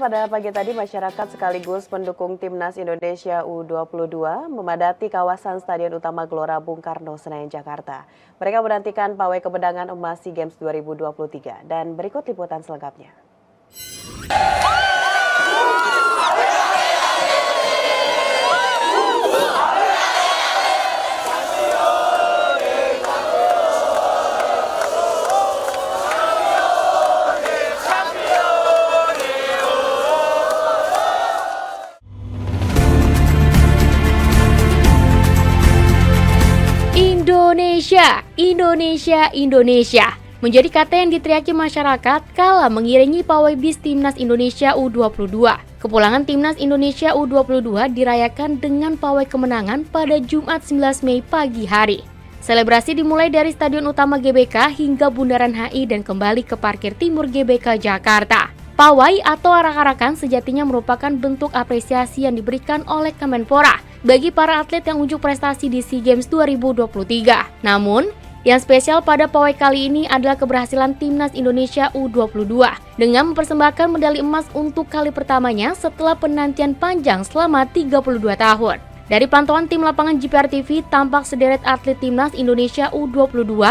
pada pagi tadi masyarakat sekaligus pendukung Timnas Indonesia U22 memadati kawasan Stadion Utama Gelora Bung Karno, Senayan, Jakarta. Mereka menantikan pawai kemenangan emas SEA Games 2023 dan berikut liputan selengkapnya. Indonesia menjadi kata yang diteriaki masyarakat kala mengiringi pawai bis Timnas Indonesia U22. Kepulangan Timnas Indonesia U22 dirayakan dengan pawai kemenangan pada Jumat 19 Mei pagi hari. Selebrasi dimulai dari Stadion Utama GBK hingga Bundaran HI dan kembali ke Parkir Timur GBK Jakarta. Pawai atau arak-arakan sejatinya merupakan bentuk apresiasi yang diberikan oleh Kemenpora bagi para atlet yang unjuk prestasi di SEA Games 2023. Namun, yang spesial pada pawai kali ini adalah keberhasilan Timnas Indonesia U22 dengan mempersembahkan medali emas untuk kali pertamanya setelah penantian panjang selama 32 tahun. Dari pantauan tim lapangan JPR TV, tampak sederet atlet Timnas Indonesia U22,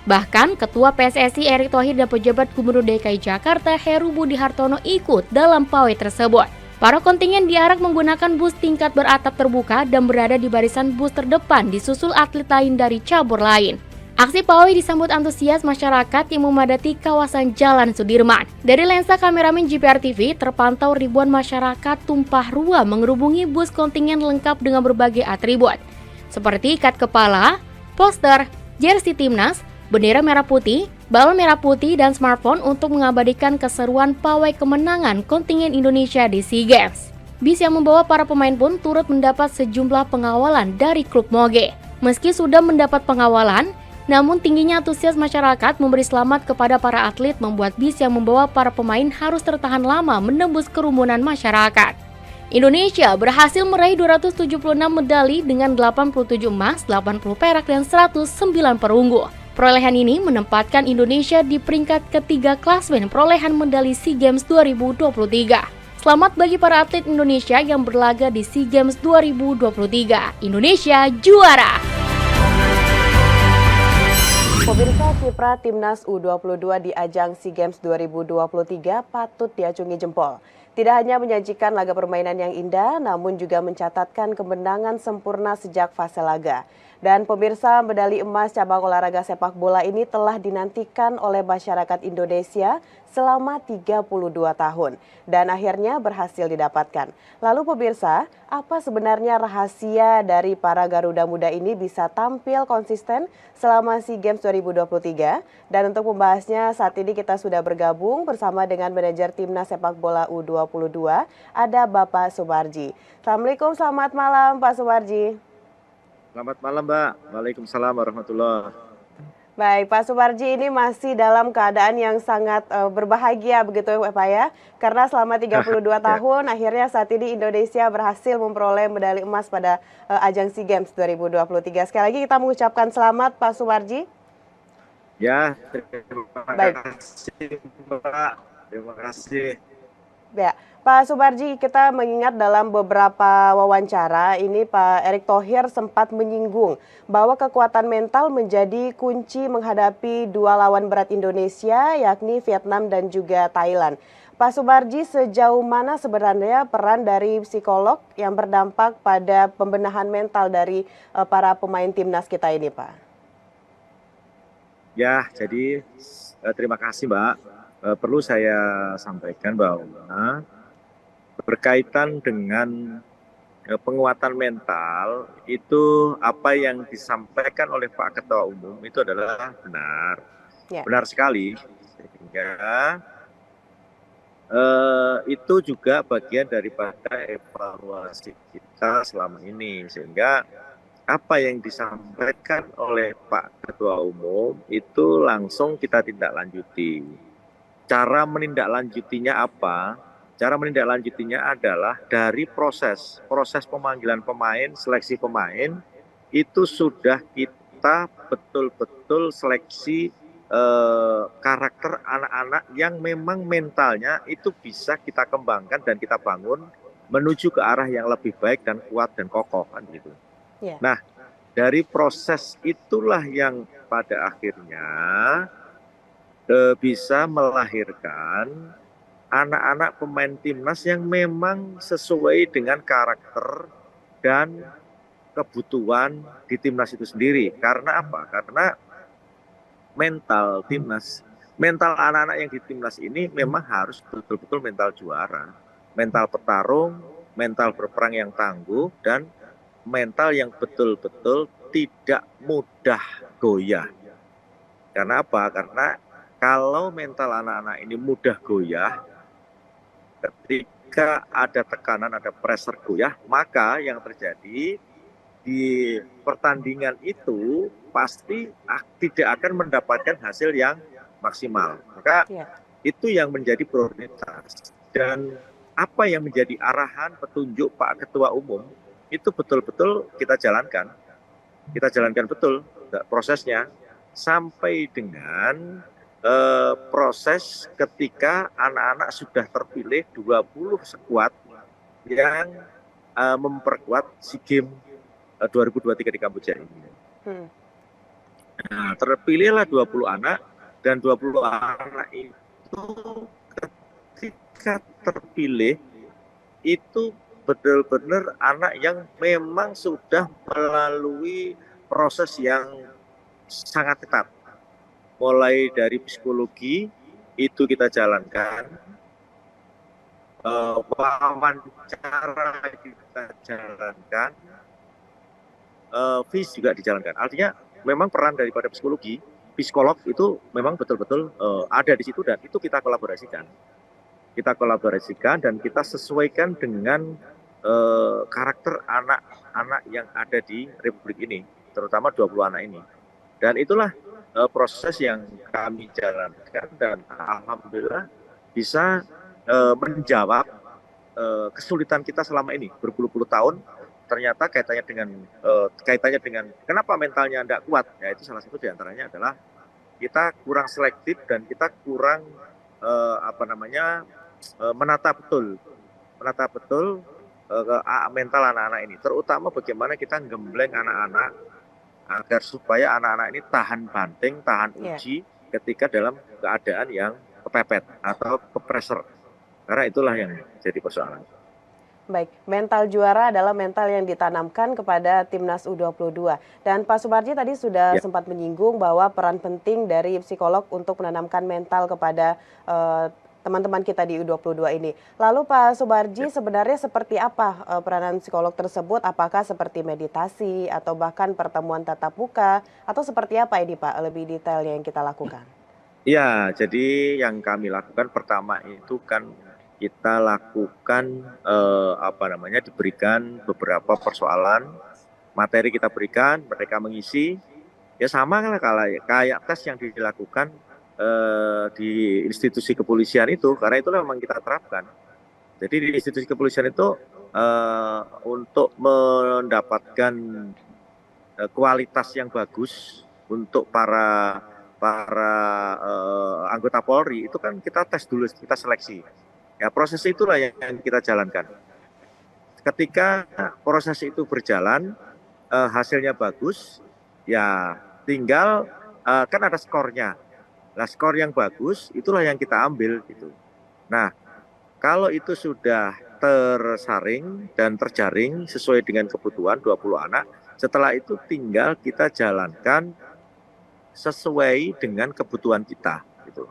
bahkan Ketua PSSI Erick Thohir dan pejabat Gubernur DKI Jakarta Heru Budi Hartono ikut dalam pawai tersebut. Para kontingen diarak menggunakan bus tingkat beratap terbuka dan berada di barisan bus terdepan disusul atlet lain dari cabur lain. Aksi pawai disambut antusias masyarakat yang memadati kawasan Jalan Sudirman. Dari lensa kameramen JPR TV, terpantau ribuan masyarakat tumpah ruah mengerubungi bus kontingen lengkap dengan berbagai atribut, seperti ikat kepala, poster, jersey timnas, bendera merah putih, balon merah putih, dan smartphone untuk mengabadikan keseruan pawai kemenangan kontingen Indonesia di SEA Games. Bis yang membawa para pemain pun turut mendapat sejumlah pengawalan dari klub Moge. Meski sudah mendapat pengawalan, namun tingginya antusias masyarakat memberi selamat kepada para atlet membuat bis yang membawa para pemain harus tertahan lama menembus kerumunan masyarakat. Indonesia berhasil meraih 276 medali dengan 87 emas, 80 perak, dan 109 perunggu. Perolehan ini menempatkan Indonesia di peringkat ketiga klasmen perolehan medali SEA Games 2023. Selamat bagi para atlet Indonesia yang berlaga di SEA Games 2023. Indonesia juara! Pemirsa, kiprah Timnas U22 di ajang SEA Games 2023 patut diacungi jempol. Tidak hanya menyajikan laga permainan yang indah, namun juga mencatatkan kemenangan sempurna sejak fase laga. Dan pemirsa, medali emas cabang olahraga sepak bola ini telah dinantikan oleh masyarakat Indonesia selama 32 tahun dan akhirnya berhasil didapatkan. Lalu pemirsa, apa sebenarnya rahasia dari para Garuda Muda ini bisa tampil konsisten selama SEA Games 2023? Dan untuk membahasnya saat ini kita sudah bergabung bersama dengan manajer Timnas sepak bola U22, ada Bapak Sumarji. Assalamualaikum, selamat malam Pak Sumarji. Selamat malam, Mbak. Waalaikumsalam warahmatullahi. Baik, Pak Sumarji ini masih dalam keadaan yang sangat berbahagia begitu Pak ya. Karena selama 32 tahun akhirnya saat ini Indonesia berhasil memperoleh medali emas pada ajang SEA Games 2023. Sekali lagi kita mengucapkan selamat Pak Sumarji. Ya, terima kasih, Mbak. Terima kasih. Ya, Pak Sumarji, kita mengingat dalam beberapa wawancara ini Pak Erick Thohir sempat menyinggung bahwa kekuatan mental menjadi kunci menghadapi dua lawan berat Indonesia, yakni Vietnam dan juga Thailand. Pak Sumarji, sejauh mana sebenarnya peran dari psikolog yang berdampak pada pembenahan mental dari para pemain timnas kita ini, Pak? Ya, jadi terima kasih, Mbak. Perlu saya sampaikan bahwa berkaitan dengan penguatan mental itu apa yang disampaikan oleh Pak Ketua Umum itu adalah benar, benar sekali. Sehingga itu juga bagian daripada evaluasi kita selama ini. Sehingga apa yang disampaikan oleh Pak Ketua Umum itu langsung kita tindak lanjuti. Cara menindaklanjutinya apa? Cara menindaklanjutinya adalah dari proses pemanggilan pemain, seleksi pemain, itu sudah kita betul-betul seleksi karakter anak-anak yang memang mentalnya itu bisa kita kembangkan dan kita bangun menuju ke arah yang lebih baik dan kuat dan kokoh kan gitu. Ya. Nah, dari proses itulah yang pada akhirnya bisa melahirkan anak-anak pemain timnas yang memang sesuai dengan karakter dan kebutuhan di timnas itu sendiri. Karena apa? Karena mental timnas, mental anak-anak yang di timnas ini memang harus betul-betul mental juara, mental petarung, mental berperang yang tangguh, dan mental yang betul-betul tidak mudah goyah. Karena apa? Karena kalau mental anak-anak ini mudah goyah, ketika ada tekanan, ada pressure goyah, maka yang terjadi di pertandingan itu pasti tidak akan mendapatkan hasil yang maksimal. Maka itu yang menjadi prioritas. Dan apa yang menjadi arahan petunjuk Pak Ketua Umum itu betul-betul kita jalankan. Kita jalankan betul prosesnya sampai dengan proses ketika anak-anak sudah terpilih 20 skuad yang memperkuat SEA Games 2023 di Kamboja ini. Nah, terpilihlah 20 anak dan 20 anak itu ketika terpilih itu benar-benar anak yang memang sudah melalui proses yang sangat ketat. Mulai dari psikologi itu kita jalankan, wawancara kita jalankan, FIS juga dijalankan. Artinya memang peran daripada psikologi, psikolog itu memang betul-betul ada di situ dan itu kita kolaborasikan. Kita kolaborasikan dan kita sesuaikan dengan karakter anak-anak yang ada di Republik ini, terutama 20 anak ini. Dan itulah proses yang kami jalankan dan alhamdulillah bisa menjawab kesulitan kita selama ini berpuluh-puluh tahun. Ternyata kaitannya dengan kenapa mentalnya tidak kuat, ya itu salah satu diantaranya adalah kita kurang selektif dan kita kurang menata betul mental anak-anak ini, terutama bagaimana kita gembleng anak-anak agar supaya anak-anak ini tahan banting, tahan uji ketika dalam keadaan yang kepepet atau kepreser. Karena itulah yang jadi persoalan. Baik, mental juara adalah mental yang ditanamkan kepada Timnas U22. Dan Pak Sumarji tadi sudah sempat menyinggung bahwa peran penting dari psikolog untuk menanamkan mental kepada teman-teman kita di U22 ini. Lalu Pak Sumarji, sebenarnya seperti apa peranan psikolog tersebut? Apakah seperti meditasi atau bahkan pertemuan tatap muka? Atau seperti apa ini Pak, lebih detail yang kita lakukan? Ya, jadi yang kami lakukan pertama itu kan kita lakukan diberikan beberapa persoalan, materi kita berikan, mereka mengisi, ya sama lah kayak tes yang dilakukan di institusi kepolisian itu, karena itu memang kita terapkan. Jadi di institusi kepolisian itu untuk mendapatkan kualitas yang bagus untuk para anggota Polri itu kan kita tes dulu, kita seleksi. Ya proses itulah yang kita jalankan. Ketika proses itu berjalan, hasilnya bagus, ya tinggal kan ada skornya. Nah, skor yang bagus itulah yang kita ambil gitu. Nah, kalau itu sudah tersaring dan terjaring sesuai dengan kebutuhan 20 anak, setelah itu tinggal kita jalankan sesuai dengan kebutuhan kita gitu.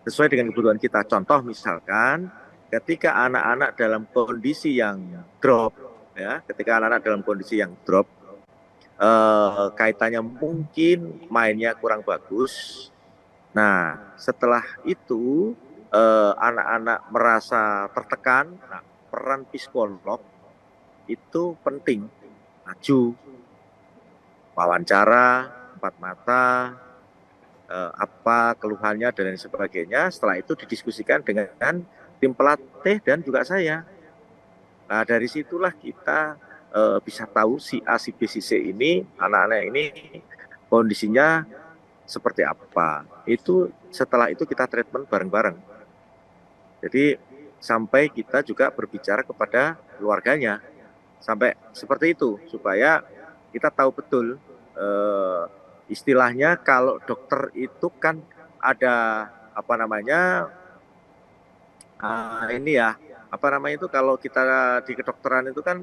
Sesuai dengan kebutuhan kita. Contoh misalkan ketika anak-anak dalam kondisi yang drop, ya, kaitannya mungkin mainnya kurang bagus. Nah, setelah itu anak-anak merasa tertekan, nah, peran psikolog itu penting. Maju, wawancara, empat mata, apa keluhannya dan lain sebagainya. Setelah itu didiskusikan dengan tim pelatih dan juga saya. Nah, dari situlah kita bisa tahu si A, si B, si C ini, anak-anak ini kondisinya seperti apa. Itu setelah itu kita treatment bareng-bareng. Jadi sampai kita juga berbicara kepada keluarganya, sampai seperti itu supaya kita tahu betul istilahnya kalau dokter itu kan ada apa namanya ini ya apa namanya itu kalau kita di kedokteran itu kan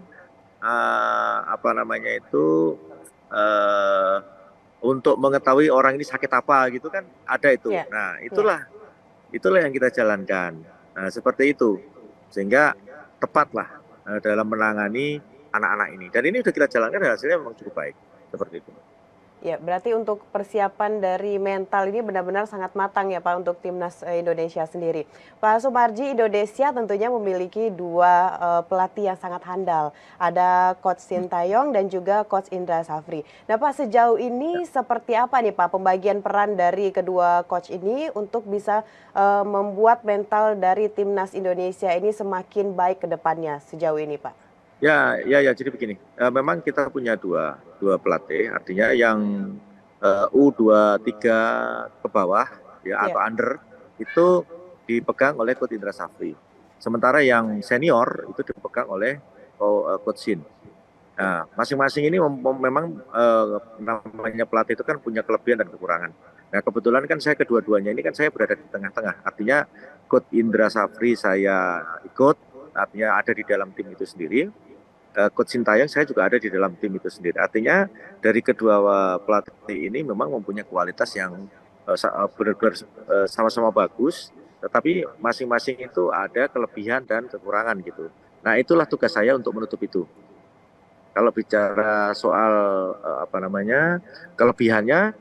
apa namanya itu eh, untuk mengetahui orang ini sakit apa gitu kan ada itu. Ya, Nah ya. itulah yang kita jalankan. Nah seperti itu sehingga tepatlah dalam menangani anak-anak ini. Dan ini sudah kita jalankan dan hasilnya memang cukup baik seperti itu. Ya, berarti untuk persiapan dari mental ini benar-benar sangat matang ya Pak untuk timnas Indonesia sendiri. Pak Sumarji, Indonesia tentunya memiliki dua pelatih yang sangat handal. Ada Coach Sintayong dan juga Coach Indra Safri. Nah Pak, sejauh ini seperti apa nih Pak pembagian peran dari kedua coach ini untuk bisa membuat mental dari timnas Indonesia ini semakin baik ke depannya sejauh ini Pak? Ya. Jadi begini, memang kita punya dua pelatih, artinya yang U23 ke bawah ya Ya. atau under itu dipegang oleh Coach Indra Safri. Sementara yang senior itu dipegang oleh Coach Shin. Nah, masing-masing ini memang namanya pelatih itu kan punya kelebihan dan kekurangan. Nah, kebetulan kan saya kedua-duanya ini kan saya berada di tengah-tengah. Artinya Coach Indra Safri saya ikut, artinya ada di dalam tim itu sendiri. Coach Sintayong saya juga ada di dalam tim itu sendiri. Artinya dari kedua pelatih ini memang mempunyai kualitas yang benar-benar sama-sama bagus, tetapi masing-masing itu ada kelebihan dan kekurangan gitu. Nah itulah tugas saya untuk menutup itu. Kalau bicara soal apa namanya kelebihannya,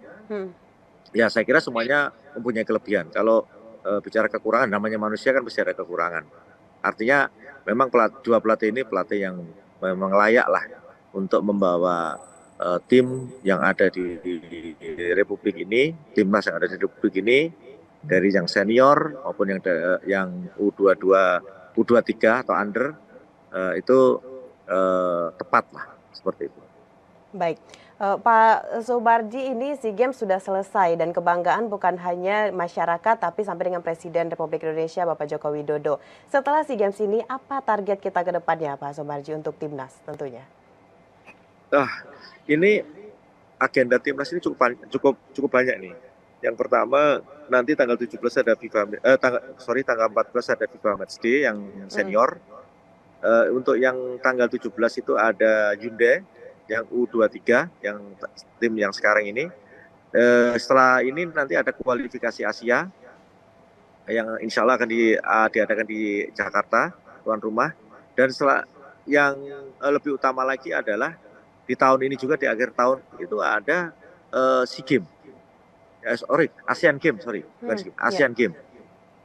ya saya kira semuanya mempunyai kelebihan. Kalau bicara kekurangan, namanya manusia kan pasti ada kekurangan. Artinya memang dua pelatih ini pelatih yang memang layak lah untuk membawa tim yang ada di Republik ini, timnas yang ada di Republik ini, dari yang senior maupun yang U22, U23 atau under itu tepat lah seperti itu. Baik, Pak Sumarji, ini SEA Games sudah selesai dan kebanggaan bukan hanya masyarakat tapi sampai dengan Presiden Republik Indonesia Bapak Joko Widodo. Setelah SEA Games ini apa target kita ke depannya Pak Sumarji untuk timnas tentunya? Ini agenda timnas ini cukup banyak nih. Yang pertama nanti tanggal 17 ada tanggal 14 ada FIFA Matchday yang senior. Untuk yang tanggal 17 itu ada Hyundai yang U23 yang tim yang sekarang ini. Setelah ini nanti ada kualifikasi Asia yang insya Allah akan diadakan di Jakarta tuan rumah. Dan setelah yang lebih utama lagi adalah di tahun ini juga di akhir tahun itu ada SEA Games. ASEAN Games, ASEAN Games.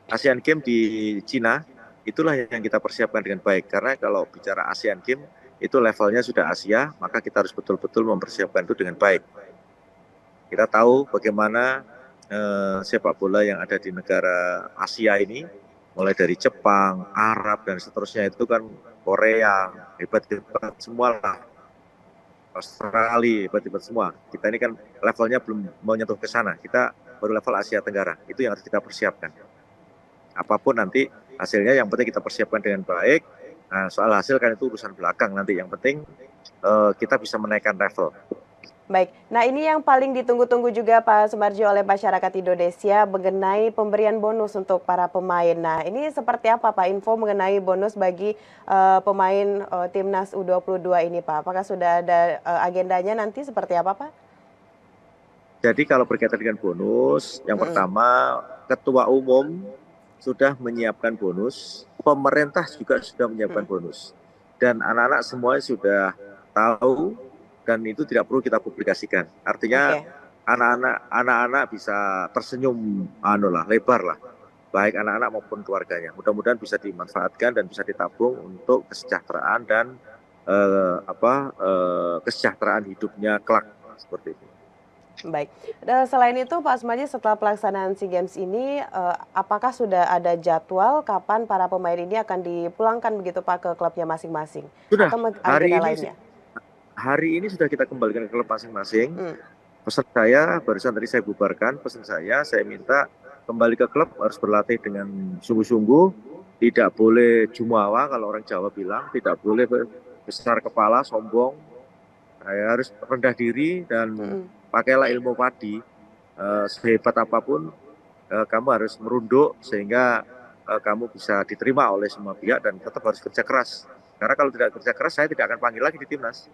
ASEAN Games di Cina, itulah yang kita persiapkan dengan baik. Karena kalau bicara ASEAN Games, itu levelnya sudah Asia, maka kita harus betul-betul mempersiapkan itu dengan baik. Kita tahu bagaimana sepak bola yang ada di negara Asia ini, mulai dari Jepang, Arab, dan seterusnya itu kan Korea, hebat-hebat semua lah. Australia, hebat-hebat semua. Kita ini kan levelnya belum mau nyentuh ke sana. Kita baru level Asia Tenggara. Itu yang harus kita persiapkan. Apapun nanti hasilnya, yang penting kita persiapkan dengan baik. Nah, soal hasil kan itu urusan belakang nanti. Yang penting kita bisa menaikkan level. Baik, nah ini yang paling ditunggu-tunggu juga Pak Sumarji oleh masyarakat Indonesia mengenai pemberian bonus untuk para pemain. Nah ini seperti apa Pak info mengenai bonus bagi pemain timnas U22 ini Pak? Apakah sudah ada agendanya nanti seperti apa Pak? Jadi kalau berkaitan dengan bonus, yang pertama Ketua Umum sudah menyiapkan bonus, pemerintah juga sudah menyiapkan bonus. Dan anak-anak semua sudah tahu dan itu tidak perlu kita publikasikan. Artinya anak-anak bisa tersenyum lebar lah. Baik anak-anak maupun keluarganya. Mudah-mudahan bisa dimanfaatkan dan bisa ditabung untuk kesejahteraan dan kesejahteraan hidupnya kelak seperti itu. Baik, selain itu Pak Sumarji setelah pelaksanaan SEA Games ini, apakah sudah ada jadwal kapan para pemain ini akan dipulangkan begitu Pak ke klubnya masing-masing? Sudah, atau agenda lainnya? hari ini sudah kita kembalikan ke klub masing-masing. Pesan saya, barusan tadi saya bubarkan, pesan saya minta kembali ke klub harus berlatih dengan sungguh-sungguh, tidak boleh jumawa kalau orang Jawa bilang, tidak boleh besar kepala, sombong, harus rendah diri dan Mm-mm. pakailah ilmu padi. Sehebat apapun, kamu harus merunduk sehingga kamu bisa diterima oleh semua pihak dan tetap harus kerja keras. Karena kalau tidak kerja keras, saya tidak akan panggil lagi di timnas.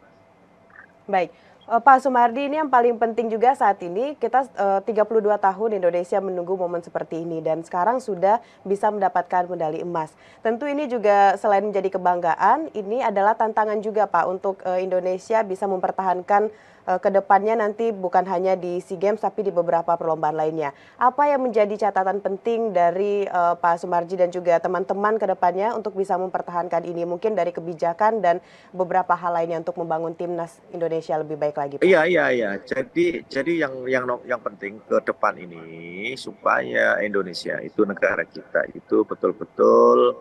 Baik, Pak Sumardi, ini yang paling penting juga saat ini kita 32 tahun Indonesia menunggu momen seperti ini dan sekarang sudah bisa mendapatkan medali emas. Tentu ini juga selain menjadi kebanggaan, ini adalah tantangan juga Pak untuk Indonesia bisa mempertahankan ke depannya nanti bukan hanya di SEA Games tapi di beberapa perlombaan lainnya. Apa yang menjadi catatan penting dari Pak Sumarji dan juga teman-teman ke depannya untuk bisa mempertahankan ini? Mungkin dari kebijakan dan beberapa hal lainnya untuk membangun timnas Indonesia lebih baik lagi, Pak. Iya. Jadi yang penting ke depan ini supaya Indonesia itu negara kita itu betul-betul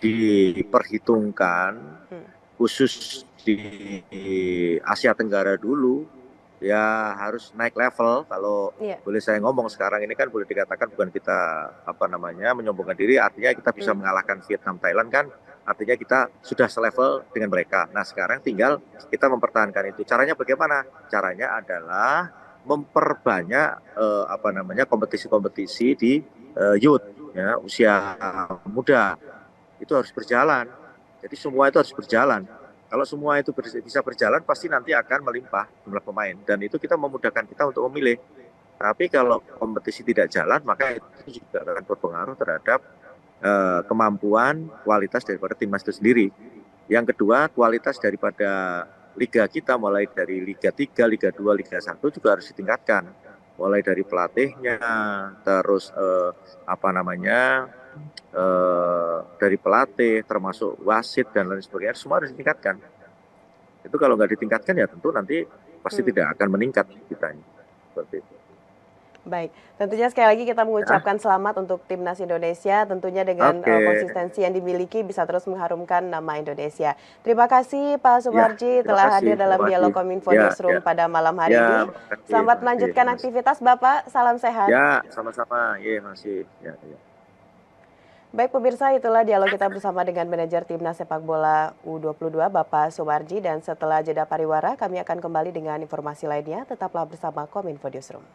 diperhitungkan Hmm. khusus di Asia Tenggara dulu ya harus naik level. Kalau Iya. boleh saya ngomong sekarang ini kan boleh dikatakan bukan kita menyombongkan diri, artinya kita bisa Hmm. mengalahkan Vietnam, Thailand kan, artinya kita sudah selevel dengan mereka. Nah sekarang tinggal kita mempertahankan itu. Caranya bagaimana? Caranya adalah memperbanyak kompetisi-kompetisi di youth, ya usia muda itu harus berjalan. Jadi semua itu harus berjalan. Kalau semua itu bisa berjalan, pasti nanti akan melimpah jumlah pemain. Dan itu kita memudahkan kita untuk memilih. Tapi kalau kompetisi tidak jalan, maka itu juga akan berpengaruh terhadap kemampuan, kualitas daripada timnas itu sendiri. Yang kedua, kualitas daripada liga kita, mulai dari Liga 3, Liga 2, Liga 1 juga harus ditingkatkan. Mulai dari pelatihnya, terus dari pelatih, termasuk wasit dan lain sebagainya, semua harus ditingkatkan. Itu kalau nggak ditingkatkan ya tentu nanti pasti Hmm. tidak akan meningkat kita. Seperti itu. Baik, tentunya sekali lagi kita Ya. mengucapkan selamat untuk timnas Indonesia, tentunya dengan Oke, konsistensi yang dimiliki bisa terus mengharumkan nama Indonesia. Terima kasih Pak ya, Sumarji terima telah kasih, hadir terima dalam kasih. dialog Kominfo Ya, Newsroom ya, pada malam hari ya, ini. Selamat melanjutkan makasih. aktivitas Bapak, salam sehat. Ya, sama-sama. Iya, masih. Ya, ya. Baik pemirsa, itulah dialog kita bersama dengan manajer Timnas Sepak Bola U22 Bapak Sumarji, dan setelah jeda pariwara kami akan kembali dengan informasi lainnya. Tetaplah bersama Kominfo Newsroom.